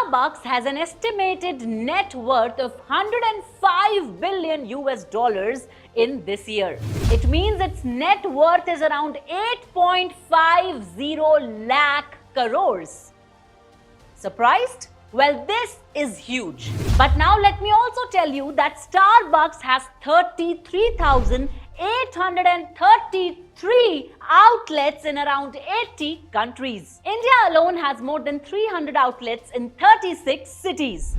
Starbucks has an estimated net worth of 105 billion US dollars in this year. It means its net worth is around 8.50 lakh crores. Surprised? Well, this is huge. But now let me also tell you that Starbucks has 33,833 outlets in around 80 countries. India alone has more than 300 outlets in 36 cities.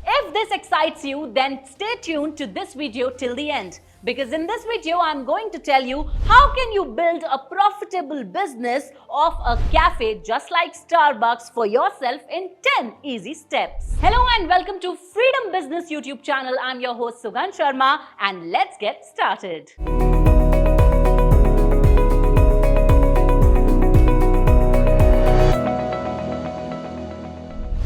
If this excites you, then stay tuned to this video till the end. Because in this video, I'm going to tell you how can you build a profitable business of a cafe just like Starbucks for yourself in 10 easy steps. Hello and welcome to Freedom Business YouTube channel. I'm your host Sugandh Sharma and let's get started.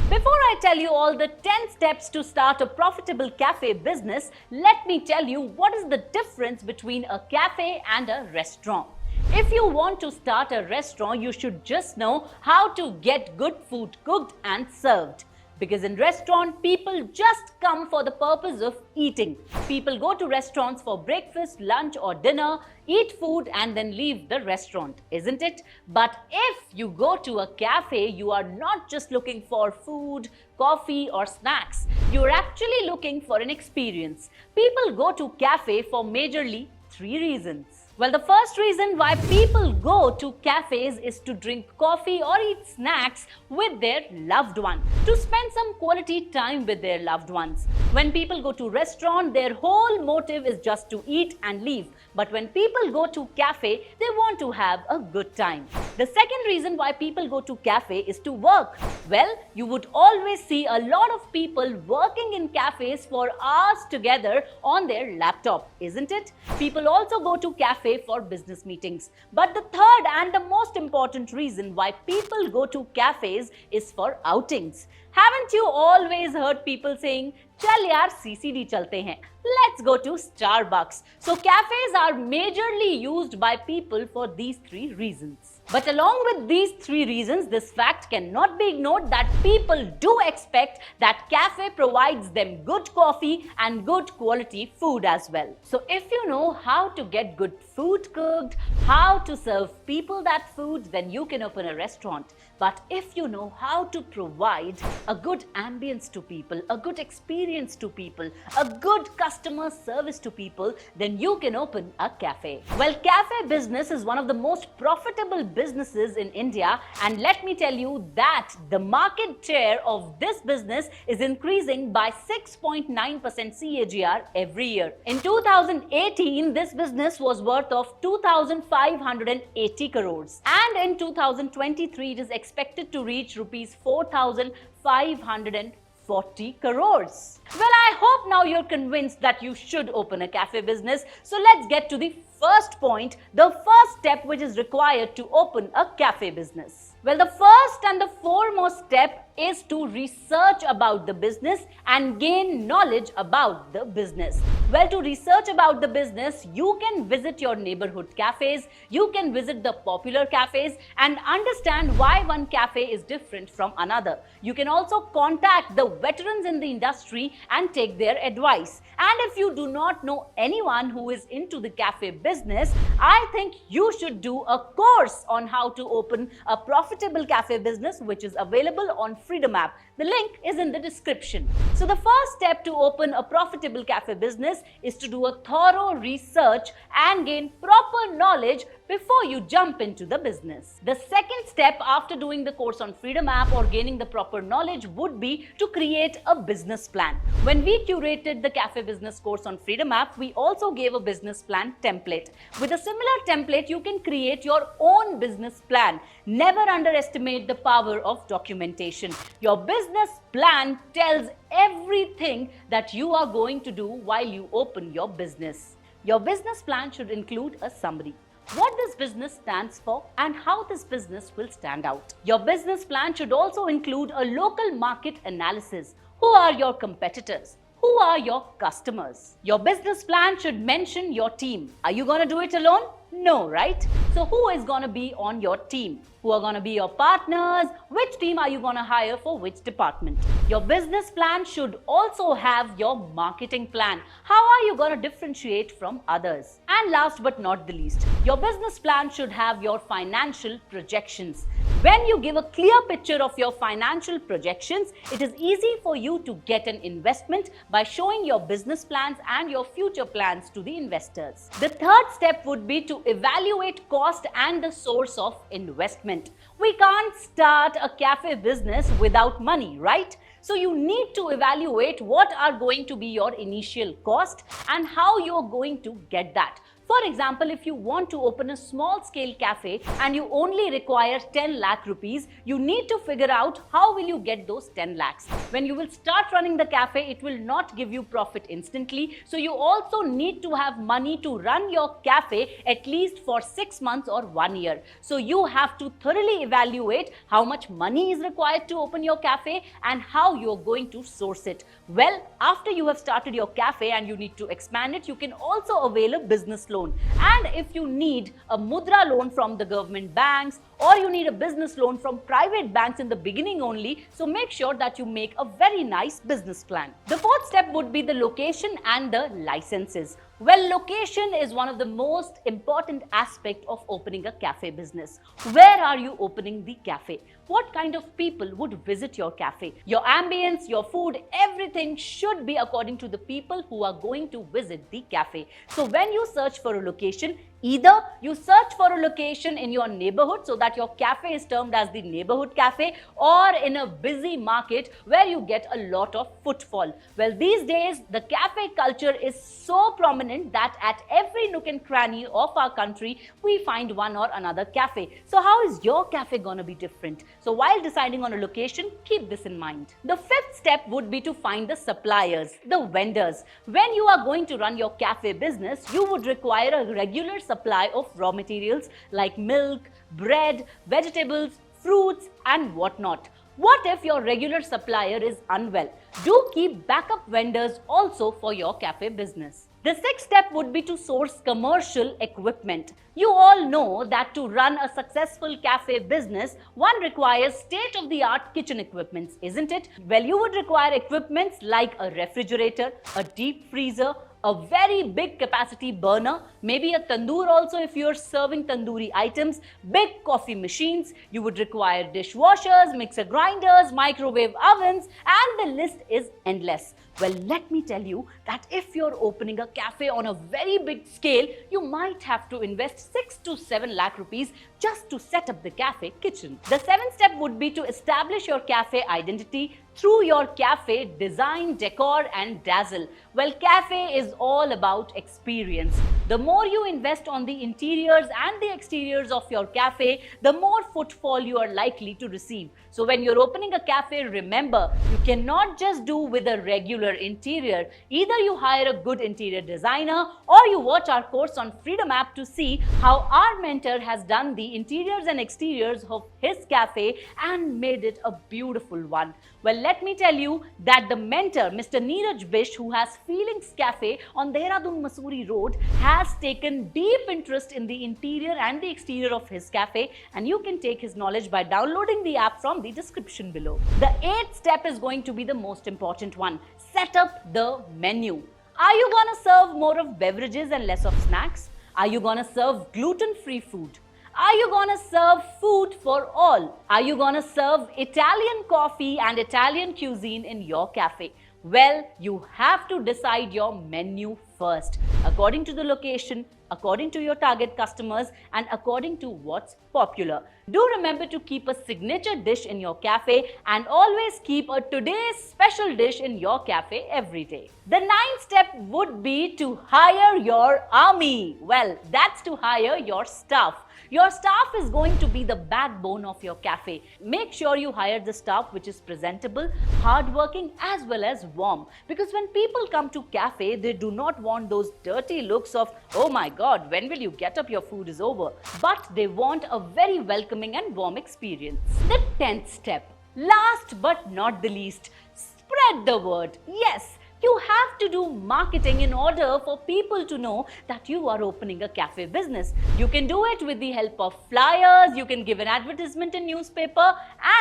Before I tell you all the 10 steps to start a profitable cafe business, let me tell you what is the difference between a cafe and a restaurant. If you want to start a restaurant, you should just know how to get good food cooked and served. Because in restaurant, people just come for the purpose of eating. People go to restaurants for breakfast, lunch or dinner, eat food and then leave the restaurant, isn't it? But if you go to a cafe, you are not just looking for food, coffee or snacks. You are actually looking for an experience. People go to cafe for majorly 3 reasons. Well, the first reason why people go to cafes is to drink coffee or eat snacks with their loved one, to spend some quality time with their loved ones. When people go to restaurant, their whole motive is just to eat and leave. But when people go to cafe, they want to have a good time. The second reason why people go to cafe is to work. Well, you would always see a lot of people working in cafes for hours together on their laptop, isn't it? People also go to cafe for business meetings. But the third and the most important reason why people go to cafes is for outings. Haven't you always heard people saying, "Chal yaar, CCD chalte hain. Let's go to Starbucks." So cafes are majorly used by people for these 3 reasons. But along with these 3 reasons, this fact cannot be ignored that people do expect that cafe provides them good coffee and good quality food as well. So if you know how to get good food cooked, how to serve people that food, then you can open a restaurant. But if you know how to provide a good ambience to people, a good experience to people, a good customer service to people, then you can open a cafe. Well, cafe business is one of the most profitable businesses in India, and let me tell you that the market share of this business is increasing by 6.9% CAGR every year. In 2018, this business was worth of 2,580 crores, and in 2023 it is expected to reach rupees 4,540 crores. Well, I hope now you're convinced that you should open a cafe business. So let's get to the first point, the first step which is required to open a cafe business. Well, the first and the foremost step is to research about the business and gain knowledge about the business. Well, to research about the business, you can visit your neighborhood cafes, you can visit the popular cafes and understand why one cafe is different from another. You can also contact the veterans in the industry and take their advice. And if you do not know anyone who is into the cafe business, I think you should do a course on how to open a profitable cafe business, which is available on Freedom app. The link is in the description. So the first step to open a profitable cafe business is to do a thorough research and gain proper knowledge before you jump into the business. The second step after doing the course on Freedom app or gaining the proper knowledge would be to create a business plan. When we curated the cafe business course on Freedom app, we also gave a business plan template. With a similar template, you can create your own business plan. Never underestimate the power of documentation. Your business plan tells everything that you are going to do while you open your business. Your business plan should include a summary. What this business stands for and how this business will stand out. Your business plan should also include a local market analysis. Who are your competitors? Who are your customers? Your business plan should mention your team. Are you going to do it alone? No, right? So who is going to be on your team? Who are going to be your partners? Which team are you going to hire for which department? Your business plan should also have your marketing plan. How are you going to differentiate from others? And last but not the least, your business plan should have your financial projections. When you give a clear picture of your financial projections, it is easy for you to get an investment by showing your business plans and your future plans to the investors. The third step would be to evaluate cost and the source of investment. We can't start a cafe business without money, right? So you need to evaluate what are going to be your initial cost and how you're going to get that. For example, if you want to open a small scale cafe and you only require 10 lakh rupees, you need to figure out how will you get those 10 lakhs. When you will start running the cafe, it will not give you profit instantly. So you also need to have money to run your cafe at least for 6 months or 1 year. So you have to thoroughly evaluate how much money is required to open your cafe and how you're going to source it. Well, after you have started your cafe and you need to expand it, you can also avail a business loan. And if you need a mudra loan from the government banks or you need a business loan from private banks in the beginning only, so make sure that you make a very nice business plan. The fourth step would be the location and the licenses. Well, location is one of the most important aspects of opening a cafe business. Where are you opening the cafe? What kind of people would visit your cafe? Your ambience, your food, everything should be according to the people who are going to visit the cafe. So when you search for a location, either you search for a location in your neighborhood so that your cafe is termed as the neighborhood cafe, or in a busy market where you get a lot of footfall. Well, these days the cafe culture is so prominent that at every nook and cranny of our country we find one or another cafe. So how is your cafe gonna be different? So while deciding on a location, keep this in mind. The fifth step would be to find the suppliers, the vendors. When you are going to run your cafe business, you would require a regular supply of raw materials like milk, bread, vegetables, fruits and whatnot. What if your regular supplier is unwell? Do keep backup vendors also for your cafe business. The sixth step would be to source commercial equipment. You all know that to run a successful cafe business, one requires state-of-the-art kitchen equipments, isn't it? Well, you would require equipments like a refrigerator, a deep freezer, a very big capacity burner, maybe a tandoor also if you're serving tandoori items, big coffee machines. You would require dishwashers, mixer grinders, microwave ovens, and the list is endless. Well, let me tell you that if you're opening a cafe on a very big scale, you might have to invest 6 to 7 lakh rupees just to set up the cafe kitchen. The seventh step would be to establish your cafe identity through your cafe design, decor and dazzle. Well, cafe is all about experience. The more you invest on the interiors and the exteriors of your cafe, the more footfall you are likely to receive. So when you're opening a cafe, remember, you cannot just do with a regular interior. Either you hire a good interior designer or you watch our course on Freedom app to see how our mentor has done the interiors and exteriors of his cafe and made it a beautiful one. Well, let me tell you that the mentor, Mr. Neeraj Bish, who has Feelings Cafe on Dehradun Mussoorie Road, has taken deep interest in the interior and the exterior of his cafe, and you can take his knowledge by downloading the app from the description below. The eighth step is going to be the most important one. Set up the menu. Are you gonna serve more of beverages and less of snacks? Are you gonna serve gluten-free food? Are you gonna serve food for all? Are you gonna serve Italian coffee and Italian cuisine in your cafe? Well, you have to decide your menu first, according to the location, according to your target customers, and according to what's popular. Do remember to keep a signature dish in your cafe and always keep a today's special dish in your cafe every day. The ninth step would be to hire your army. Well, that's to hire your staff. Your staff is going to be the backbone of your cafe. Make sure you hire the staff which is presentable, hardworking as well as warm. Because when people come to cafe, they do not want those dirty looks of, oh my God, when will you get up, your food is over. But they want a very welcoming and warm experience. The 10th step, last but not the least, spread the word. Yes, You have to do marketing in order for people to know that you are opening a cafe business. You can do it with the help of flyers, you can give an advertisement in newspaper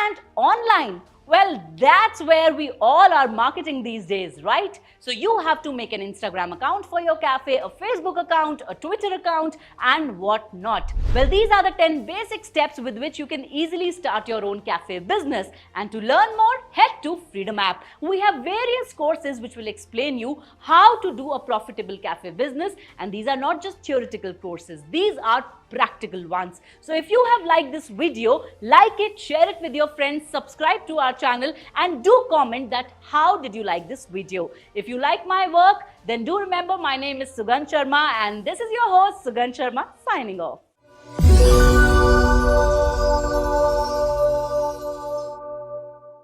and online. Well, that's where we all are marketing these days, right? So you have to make an Instagram account for your cafe, a Facebook account, a Twitter account, and whatnot. Well, these are the 10 basic steps with which you can easily start your own cafe business. And to learn more, head to Freedom app. We have various courses which will explain you how to do a profitable cafe business. And these are not just theoretical courses. These are practical ones. So if you have liked this video, like it, share it with your friends, subscribe to our channel and do comment that how did you like this video. If you like my work, then do remember my name is Sugandh Sharma and this is your host Sugandh Sharma signing off.